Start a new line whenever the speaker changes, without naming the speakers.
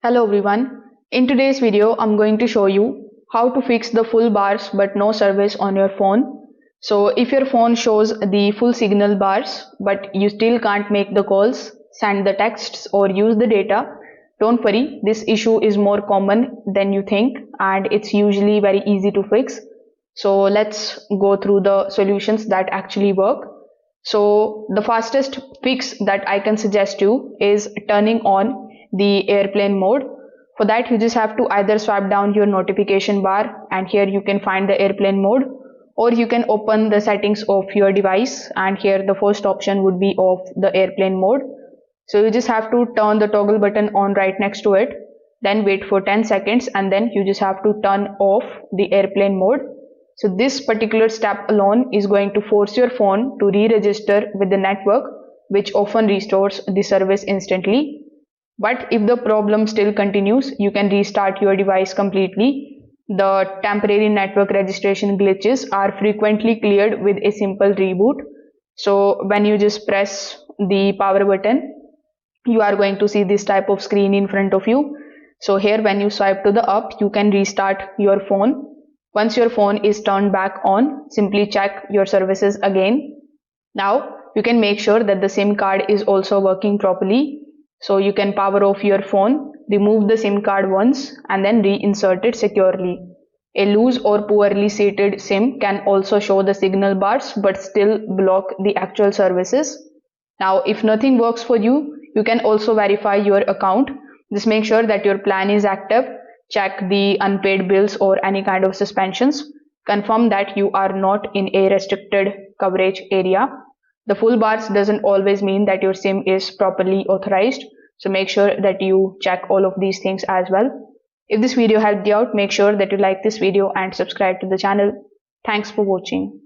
Hello everyone. In today's video, I'm going to show you how to fix the full bars but no service on your phone. So if your phone shows the full signal bars but you still can't make the calls, send the texts or use the data, don't worry, this issue is more common than you think and it's usually very easy to fix. So let's go through the solutions that actually work. So the fastest fix that I can suggest you is turning on the airplane mode. For that you just have to either swipe down your notification bar and here you can find the airplane mode, or you can open the settings of your device and here the first option would be of the airplane mode. So you just have to turn the toggle button on right next to it, then wait for 10 seconds and then you just have to turn off the airplane mode. So this particular step alone is going to force your phone to re-register with the network, which often restores the service instantly. But if the problem still continues, you can restart your device completely. The temporary network registration glitches are frequently cleared with a simple reboot. So when you just press the power button, you are going to see this type of screen in front of you. So here when you swipe to the up, you can restart your phone. Once your phone is turned back on, simply check your services again. Now you can make sure that the SIM card is also working properly. So you can power off your phone, remove the SIM card once and then reinsert it securely. A loose or poorly seated SIM can also show the signal bars but still block the actual services. Now if nothing works for you, you can also verify your account. Just make sure that your plan is active. Check the unpaid bills or any kind of suspensions. Confirm that you are not in a restricted coverage area. The full bars doesn't always mean that your SIM is properly authorized. So make sure that you check all of these things as well. If this video helped you out, make sure that you like this video and subscribe to the channel. Thanks for watching.